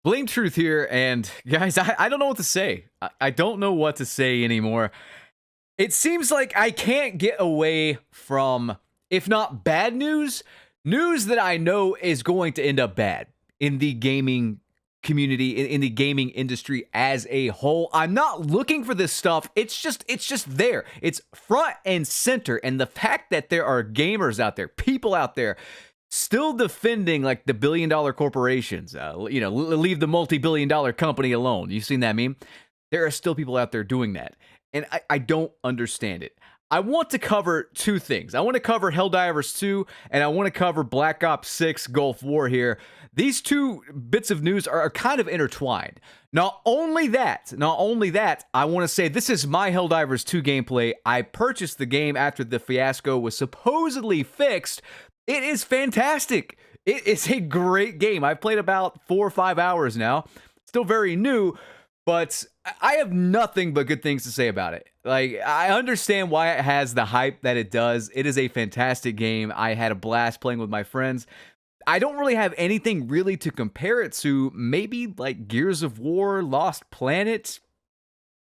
Blame Truth here, and guys, I don't know what to say. I don't know what to say anymore. It seems like I can't get away from, if not bad news, news that I know is going to end up bad in the gaming community, in the gaming industry as a whole. I'm not looking for this stuff. It's just there. It's front and center. And the fact that there are gamers out there, people out there, still defending like the billion-dollar corporations, leave the multi-billion-dollar company alone. You've seen that meme? There are still people out there doing that. And I don't understand it. I want to cover two things. I want to cover Helldivers 2, and I want to cover Black Ops 6 Gulf War here. These two bits of news are kind of intertwined. Not only that, I want to say this is my Helldivers 2 gameplay. I purchased the game after the fiasco was supposedly fixed. It is fantastic. It is a great game. I've played about 4 or 5 hours now. Still very new, but I have nothing but good things to say about it. Like, I understand why it has the hype that it does. It is a fantastic game. I had a blast playing with my friends. I don't really have anything really to compare it to. Maybe like Gears of War, Lost Planet,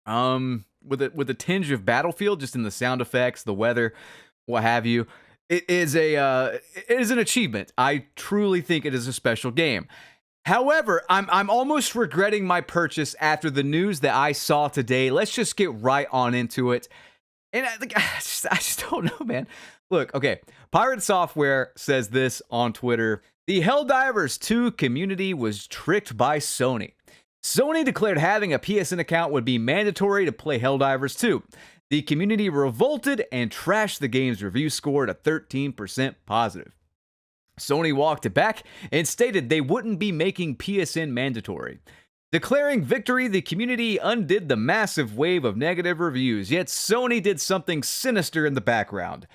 with a tinge of Battlefield, just in the sound effects, the weather, what have you. It is an achievement. I truly think it is a special game. However, I'm almost regretting my purchase after the news that I saw today. Let's just get right on into it. And I just don't know, man. Look, okay. Pirate Software says this on Twitter. The Helldivers 2 community was tricked by Sony. Sony declared having a PSN account would be mandatory to play Helldivers 2. The community revolted and trashed the game's review score to 13% positive. Sony walked it back and stated they wouldn't be making PSN mandatory. Declaring victory, the community undid the massive wave of negative reviews, yet Sony did something sinister in the background.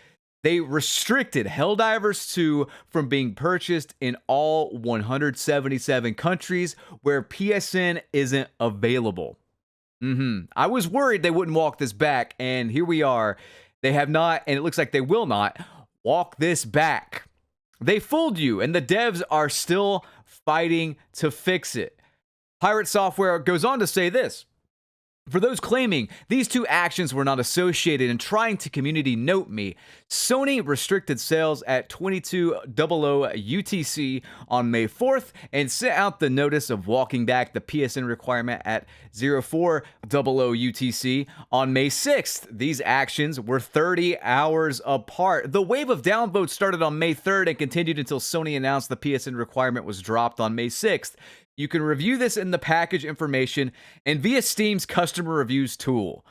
They restricted Helldivers 2 from being purchased in all 177 countries where PSN isn't available. I was worried they wouldn't walk this back, and here we are. They have not, and it looks like they will not, walk this back. They fooled you, and the devs are still fighting to fix it. Pirate Software goes on to say this. For those claiming these two actions were not associated and trying to community note me, Sony restricted sales at 22:00 UTC on May 4th and sent out the notice of walking back the PSN requirement at 04:00 UTC on May 6th. These actions were 30 hours apart. The wave of downvotes started on May 3rd and continued until Sony announced the PSN requirement was dropped on May 6th. You can review this in the package information and via Steam's customer reviews tool.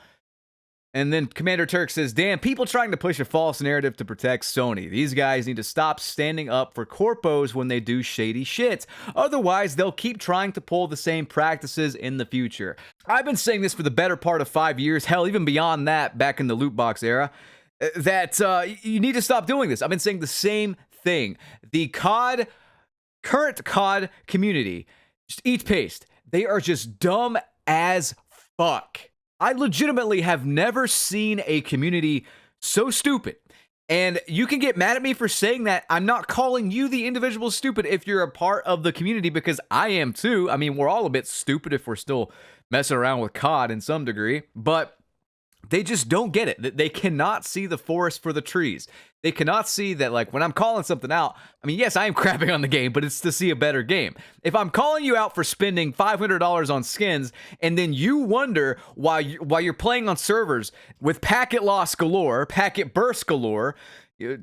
And then Commander Turk says, damn, people trying to push a false narrative to protect Sony. These guys need to stop standing up for corpos when they do shady shit. Otherwise, they'll keep trying to pull the same practices in the future. I've been saying this for the better part of 5 years, hell, even beyond that, back in the loot box era, that you need to stop doing this. I've been saying the same thing. The current COD community just eats paste. They are just dumb as fuck. I legitimately have never seen a community so stupid. And you can get mad at me for saying that. I'm not calling you, the individual, stupid if you're a part of the community, because I am too. I mean, we're all a bit stupid if we're still messing around with COD in some degree. But they just don't get it. They cannot see the forest for the trees. They cannot see that, like, when I'm calling something out, I mean, yes, I am crapping on the game, but it's to see a better game. If I'm calling you out for spending $500 on skins, and then you wonder while you're playing on servers with packet loss galore, packet burst galore,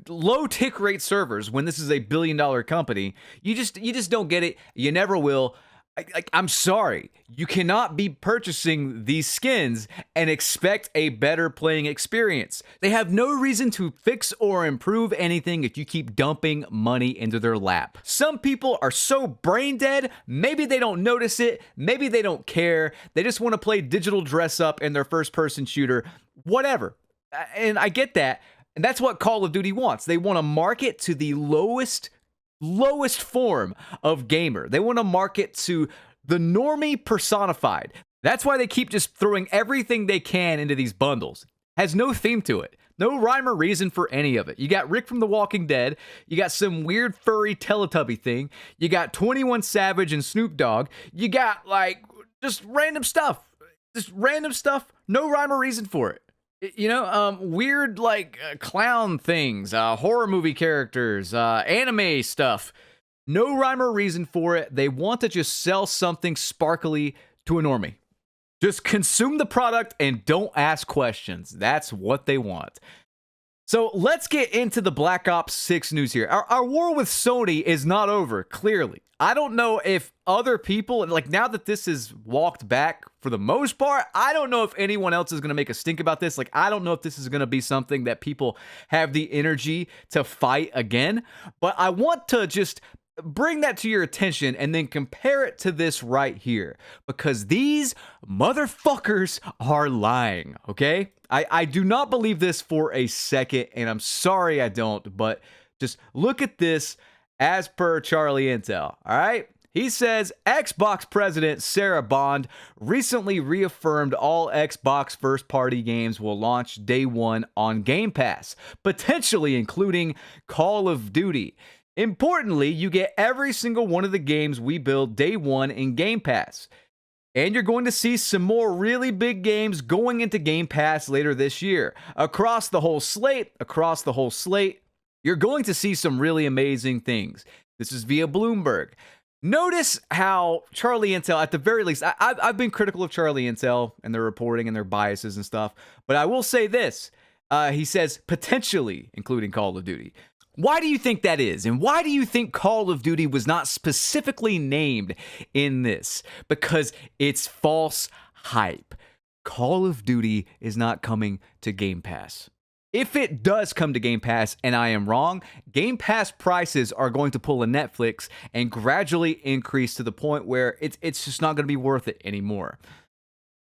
low tick rate servers, when this is a billion-dollar company, you just don't get it. You never will. I'm sorry, you cannot be purchasing these skins and expect a better playing experience. They have no reason to fix or improve anything if you keep dumping money into their lap. Some people are so brain dead, maybe they don't notice it, maybe they don't care, they just want to play digital dress up in their first person shooter, whatever. And I get that, and that's what Call of Duty wants. They want to market to the lowest form of gamer. They want to market to the normie personified. That's why they keep just throwing everything they can into these bundles. Has no theme to it. No rhyme or reason for any of it. You got Rick from The Walking Dead. You got some weird furry Teletubby thing. You got 21 Savage and Snoop Dogg. You got, like, just random stuff. Just random stuff. No rhyme or reason for it. You know, weird, like, clown things, horror movie characters, anime stuff. No rhyme or reason for it. They want to just sell something sparkly to a normie. Just consume the product and don't ask questions. That's what they want. So let's get into the Black Ops 6 news here. Our war with Sony is not over, clearly. I don't know if other people, like now that this is walked back for the most part, I don't know if anyone else is going to make a stink about this. Like, I don't know if this is going to be something that people have the energy to fight again. But I want to just bring that to your attention and then compare it to this right here, because these motherfuckers are lying, okay? I do not believe this for a second, and I'm sorry I don't, but just look at this as per Charlie Intel, all right? He says Xbox president Sarah Bond recently reaffirmed all Xbox first-party games will launch day one on Game Pass, potentially including Call of Duty. Importantly, you get every single one of the games we build day one in Game Pass. And you're going to see some more really big games going into Game Pass later this year. Across the whole slate, you're going to see some really amazing things. This is via Bloomberg. Notice how Charlie Intel, at the very least, I've been critical of Charlie Intel and their reporting and their biases and stuff, but I will say this. He says potentially including Call of Duty. Why do you think that is? And why do you think Call of Duty was not specifically named in this? Because it's false hype. Call of Duty is not coming to Game Pass. If it does come to Game Pass and I am wrong, Game Pass prices are going to pull a Netflix and gradually increase to the point where it's just not going to be worth it anymore.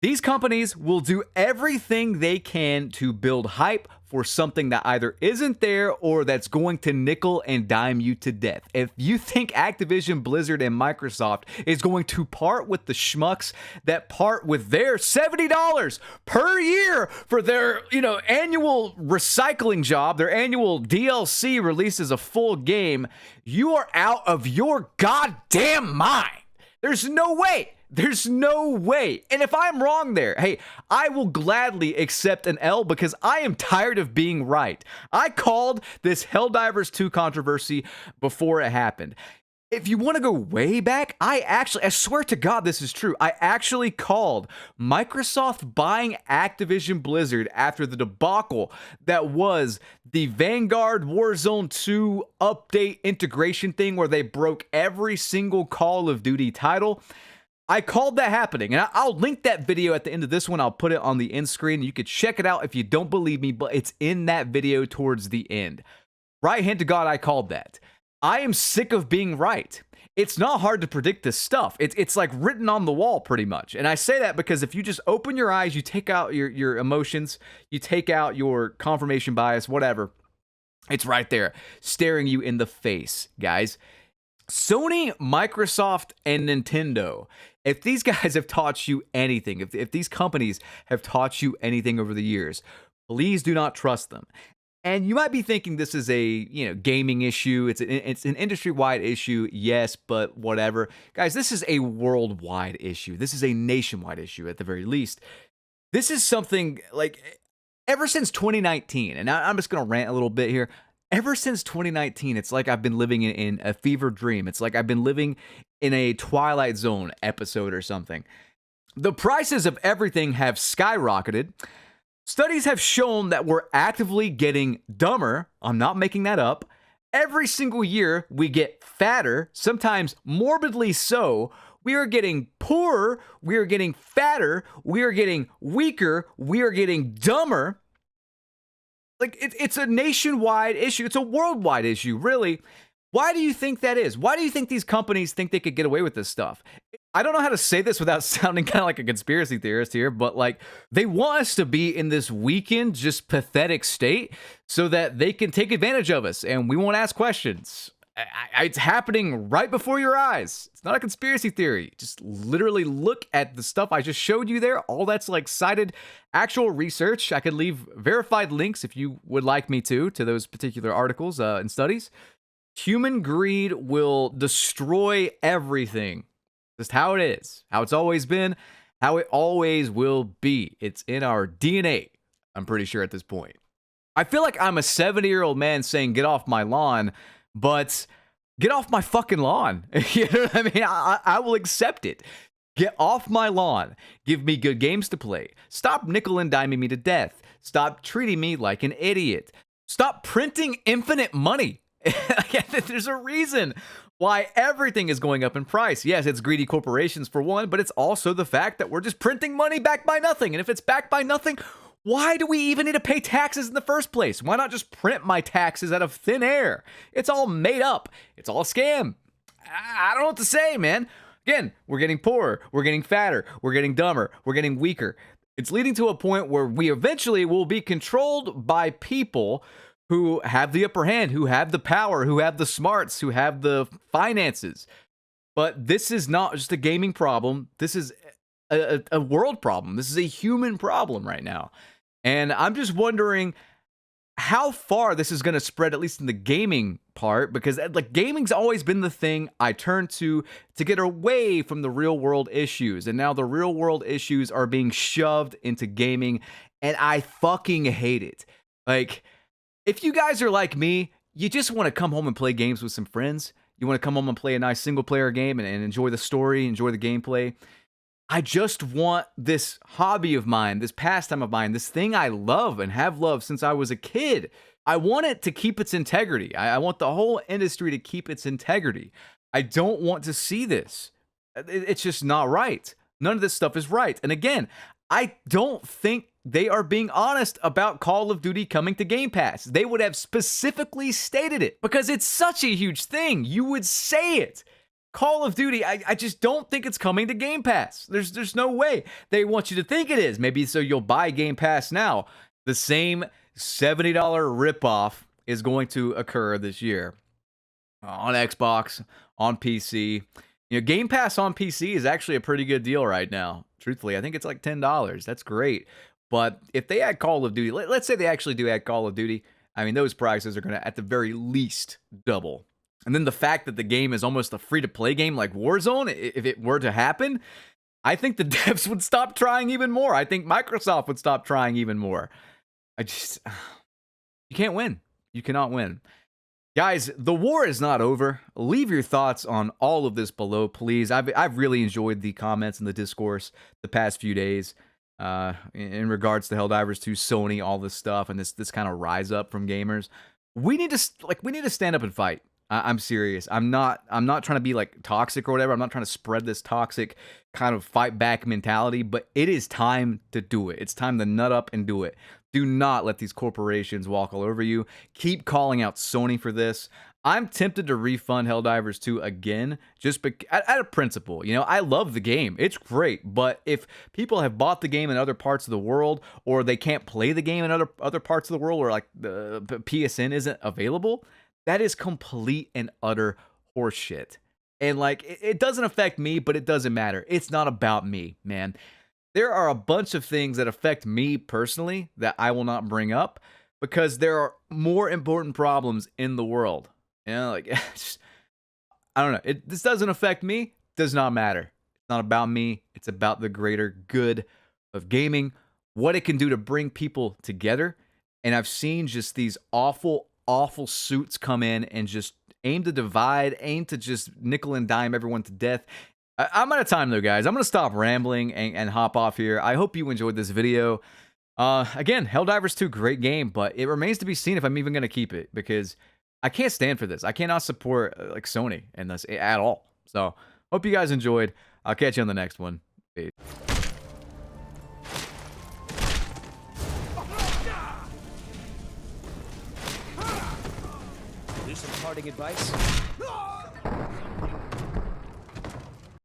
These companies will do everything they can to build hype for something that either isn't there or that's going to nickel and dime you to death. If you think Activision, Blizzard, and Microsoft is going to part with the schmucks that part with their $70 per year for their, annual recycling job, their annual DLC releases a full game, you are out of your goddamn mind. There's no way. There's no way. And if I'm wrong there, hey, I will gladly accept an L because I am tired of being right. I called this Helldivers 2 controversy before it happened. If you want to go way back, I swear to God this is true. I actually called Microsoft buying Activision Blizzard after the debacle that was the Vanguard Warzone 2 update integration thing where they broke every single Call of Duty title. I called that happening, and I'll link that video at the end of this one. I'll put it on the end screen. You could check it out if you don't believe me, but it's in that video towards the end. Right hand to God, I called that. I am sick of being right. It's not hard to predict this stuff. It's like written on the wall pretty much. And I say that because if you just open your eyes, you take out your emotions, you take out your confirmation bias, whatever, it's right there staring you in the face, guys. Sony, Microsoft, and Nintendo, if these guys have taught you anything, if these companies have taught you anything over the years, please do not trust them. And you might be thinking this is a gaming issue. It's an industry-wide issue, yes, but whatever. Guys, this is a worldwide issue. This is a nationwide issue at the very least. This is something like ever since 2019, and I'm just going to rant a little bit here. Ever since 2019, it's like I've been living in a fever dream. It's like I've been living in a Twilight Zone episode or something. The prices of everything have skyrocketed. Studies have shown that we're actively getting dumber. I'm not making that up. Every single year, we get fatter, sometimes morbidly so. We are getting poorer. We are getting fatter. We are getting weaker. We are getting dumber. Like, it's a nationwide issue. It's a worldwide issue, really. Why do you think that is? Why do you think these companies think they could get away with this stuff? I don't know how to say this without sounding kind of like a conspiracy theorist here, but like they want us to be in this weakened, just pathetic state so that they can take advantage of us and we won't ask questions. It's happening right before your eyes. It's not a conspiracy theory. Just literally look at the stuff I just showed you there. All that's like cited actual research. I could leave verified links if you would like me to those particular articles and studies. Human greed will destroy everything. Just how it is, how it's always been, how it always will be. It's in our DNA, I'm pretty sure at this point. I feel like I'm a 70-year-old man saying, get off my lawn, but get off my fucking lawn. You know what I mean? I will accept it. Get off my lawn. Give me good games to play. Stop nickel and diming me to death. Stop treating me like an idiot. Stop printing infinite money. There's a reason why everything is going up in price. Yes, it's greedy corporations for one, but it's also the fact that we're just printing money backed by nothing. And if it's backed by nothing, why do we even need to pay taxes in the first place? Why not just print my taxes out of thin air? It's all made up. It's all a scam. I don't know what to say, man. Again, we're getting poorer. We're getting fatter. We're getting dumber. We're getting weaker. It's leading to a point where we eventually will be controlled by people who have the upper hand, who have the power, who have the smarts, who have the finances. But this is not just a gaming problem. This is a world problem. This is a human problem right now. And I'm just wondering how far this is going to spread, at least in the gaming part, because like gaming's always been the thing I turn to get away from the real world issues. And now the real world issues are being shoved into gaming, and I fucking hate it. Like, if you guys are like me, you just want to come home and play games with some friends. You want to come home and play a nice single player game and enjoy the story, enjoy the gameplay. I just want this hobby of mine, this pastime of mine, this thing I love and have loved since I was a kid. I want it to keep its integrity. I want the whole industry to keep its integrity. I don't want to see this. It's just not right. None of this stuff is right. And again, I don't think they are being honest about Call of Duty coming to Game Pass. They would have specifically stated it because it's such a huge thing. You would say it. Call of Duty, I just don't think it's coming to Game Pass. There's no way. They want you to think it is. Maybe so you'll buy Game Pass now. The same $70 ripoff is going to occur this year on Xbox, on PC. You know, Game Pass on PC is actually a pretty good deal right now. Truthfully, I think it's like $10. That's great. But if they add Call of Duty, let's say they actually do add Call of Duty, I mean, those prices are going to, at the very least, double. And then the fact that the game is almost a free-to-play game like Warzone, if it were to happen, I think the devs would stop trying even more. I think Microsoft would stop trying even more. You can't win. You cannot win. Guys, the war is not over. Leave your thoughts on all of this below, please. I've really enjoyed the comments and the discourse the past few days in regards to Helldivers 2, Sony, all this stuff, and this kind of rise up from gamers. We need to stand up and fight. I'm serious. I'm not trying to be like toxic or whatever. I'm not trying to spread this toxic kind of fight back mentality, but it is time to do it. It's time to nut up and do it. Do not let these corporations walk all over you. Keep calling out Sony for this. I'm tempted to refund Helldivers 2 again, just out of principle. You know, I love the game. It's great, but if people have bought the game in other parts of the world, or they can't play the game in other parts of the world, or like the PSN isn't available, that is complete and utter horseshit. And like, it doesn't affect me, but it doesn't matter. It's not about me, man. There are a bunch of things that affect me personally that I will not bring up because there are more important problems in the world. You know, like, I don't know. This doesn't affect me. Does not matter. It's not about me. It's about the greater good of gaming, what it can do to bring people together. And I've seen just these awful suits come in and just aim to divide, aim to just nickel and dime everyone to death. I'm out of time though, guys. I'm going to stop rambling and hop off here. I hope you enjoyed this video. Again, Helldivers 2, great game, but it remains to be seen if I'm even going to keep it because I can't stand for this. I cannot support like Sony in this at all. So hope you guys enjoyed. I'll catch you on the next one. Peace. Some parting advice?